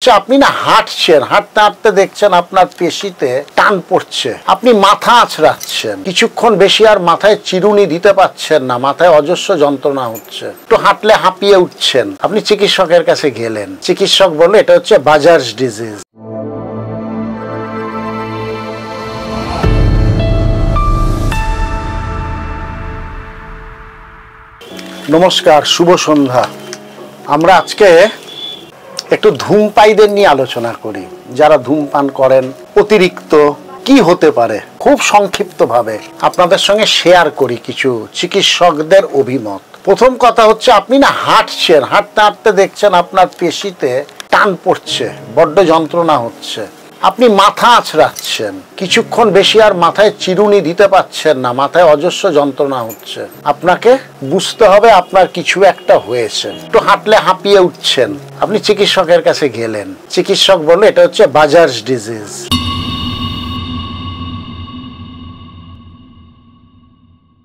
হচ্ছে আপনি না হাঁটছেন, হাঁটতে হাঁটতে দেখছেন আপনার পেশিতে টান পড়ছে, আপনি মাথা আঁচড়াচ্ছেন, কিছুক্ষণ বেশি আর মাথায় চিরুনি দিতে পারছেন না, মাথায় অজস্র যন্ত্রণা হচ্ছে, একটু হাঁটলে হাঁপিয়ে উঠছেন, আপনি চিকিৎসকের কাছে গেলেন, চিকিৎসক বলল এটা হচ্ছে বাজার্স ডিজিজ। নমস্কার, শুভ সন্ধ্যা। আমরা আজকে একটু ধূমপায়ীদের নিয়ে আলোচনা করি। যারা ধূমপান করেন, অতিরিক্ত কি হতে পারে খুব সংক্ষিপ্তভাবে আপনাদের সঙ্গে শেয়ার করি কিছু চিকিৎসকদের অভিমত। প্রথম কথা হচ্ছে আপনি না হাঁটছেন, হাঁটতে হাঁটতে দেখছেন আপনার পেশিতে টান পড়ছে, বড্ড যন্ত্রণা হচ্ছে, আপনি মাথা আঁচড়াচ্ছেন, কিছুক্ষণ বেশি আর মাথায় চিরুনি দিতে পারছেন না, মাথায় অজস্র যন্ত্রণা হচ্ছে, আপনাকে বুঝতে হবে আপনার কিছু একটা হয়েছে, একটু হাঁটলে হাঁপিয়ে উঠছেন, আপনি চিকিৎসকের কাছে গেলেন, চিকিৎসক বলল এটা হচ্ছে বাজার্স ডিজিজ।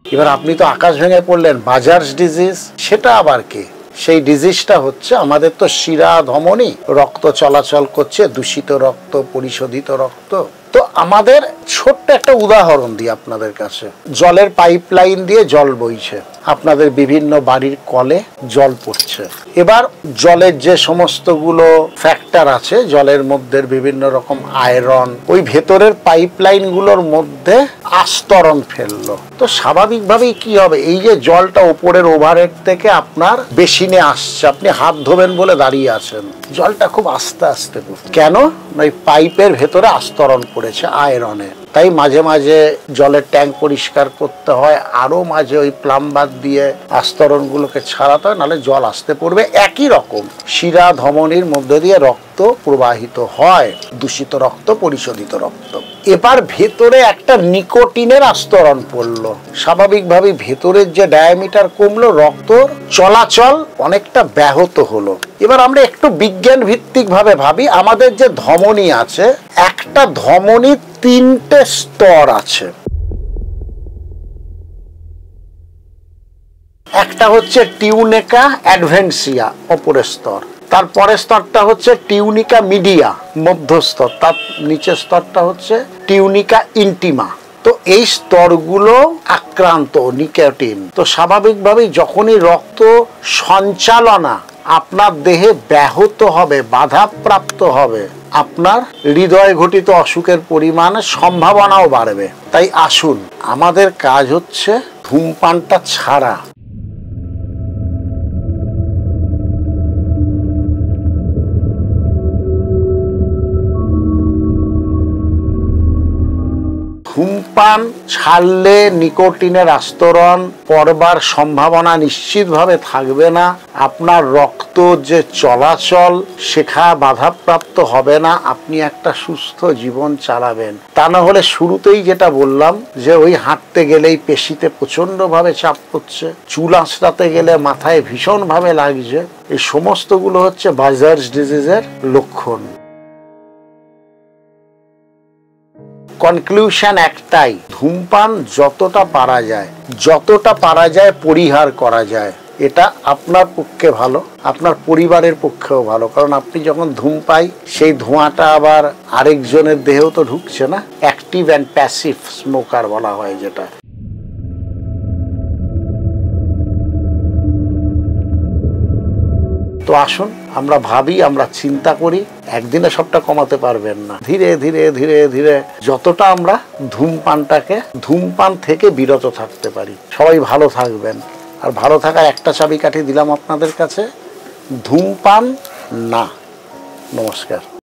এবার আপনি তো আকাশ ভেঙে পড়লেন, বাজার্স ডিজিজ সেটা আবার কি? সেই ডিজিজটা হচ্ছে আমাদের তো শিরা ধমনী, রক্ত চলাচল করছে, দূষিত রক্ত, পরিশোধিত রক্ত। তো আমাদের ছোট্ট একটা উদাহরণ দিই আপনাদের কাছে। জলের পাইপ লাইন দিয়ে জল বইছে, আপনাদের বিভিন্ন বাড়ির কলে জল পড়ছে। এবার জলের যে সমস্তগুলো ফ্যাক্টর আছে, জলের মধ্যে বিভিন্ন রকম আয়রন ওই ভেতরের পাইপ লাইনগুলোর মধ্যে আস্তরণ ফেললো। তো স্বাভাবিকভাবেই কি হবে, এই যে জলটা ওপরের ওভারহেড থেকে আপনার বেসিনে আসছে, আপনি হাত ধোবেন বলে দাঁড়িয়ে আছেন, জলটা খুব আস্তে আস্তে পড়ছে। কেন? ওই পাইপের ভেতরে আস্তরণ পড়েছে আয়রনে। তাই মাঝে মাঝে জলের ট্যাঙ্ক পরিষ্কার করতে হয়, আরো মাঝে ওই প্লাম্বার দিয়ে আস্তরণগুলোকে ছাড়াতে হয়, নাহলে জল আসতে পড়বে। একই রকম শিরা ধমনির মধ্যে দিয়ে রক্ত প্রবাহিত হয়, দূষিত রক্ত, পরিশোধিত রক্ত। এবার ভেতরে একটা নিকোটিনের আস্তরণ পড়লো, স্বাভাবিকভাবে ভেতরের যে ডায়ামিটার কমলো, রক্ত চলাচল অনেকটা ব্যাহত হলো। এবার আমরা একটু বিজ্ঞান ভিত্তিক ভাবে ভাবি, আমাদের যে ধমনী আছে, একটা ধমনীর 3টে স্তর আছে। একটা হচ্ছে টিউনিকা অ্যাডভেন্সিয়া, অপরের স্তর, তারপরের স্তরটা হচ্ছে টিউনিকা মিডিয়া, মধ্যস্তর, তার নিচের স্তরটা হচ্ছে টিউনিকা ইন্টিমা। তো এই স্তরগুলো আক্রান্ত, নিকোটিন। তো স্বাভাবিকভাবেই যখনই রক্ত সঞ্চালনা আপনার দেহে ব্যাহত হবে, বাধাপ্রাপ্ত হবে, আপনার হৃদয় ঘটিত অসুখের পরিমাণ, সম্ভাবনাও বাড়বে। তাই আসুন, আমাদের কাজ হচ্ছে ধূমপানটা ছাড়া। ধূমপান ছাড়লে নিকোটিনের আস্তরণ পড়বার সম্ভাবনা নিশ্চিতভাবে থাকবে না, আপনার রক্ত যে চলাচল সেখা বাধাপ্রাপ্ত হবে না, আপনি একটা সুস্থ জীবন চালাবেন। তা না হলে শুরুতেই যেটা বললাম, যে ওই হাঁটতে গেলেই পেশিতে প্রচন্ডভাবে চাপ পড়ছে, চুল আঁচড়াতে গেলে মাথায় ভীষণভাবে লাগছে, এই সমস্তগুলো হচ্ছে বাজার্স ডিজিজের লক্ষণ। কনক্লুশন একটাই, ধূমপান যতটা পারা যায় পরিহার করা যায়। এটা আপনার পক্ষে ভালো, আপনার পরিবারের পক্ষেও ভালো। কারণ আপনি যখন ধূমপাই, সেই ধোঁয়াটা আবার আরেকজনের দেহেও তো ঢুকছে না। অ্যাক্টিভ অ্যান্ড প্যাসিভ স্মোকার বলা হয় যেটা। তো আসুন আমরা ভাবি, আমরা চিন্তা করি। একদিনে সবটা কমাতে পারবেন না, ধীরে ধীরে ধীরে ধীরে যতটা আমরা ধূমপান থেকে বিরত থাকতে পারি। সবাই ভালো থাকবেন। আর ভালো থাকার একটা চাবিকাঠি দিলাম আপনাদের কাছে, ধূমপান না। নমস্কার।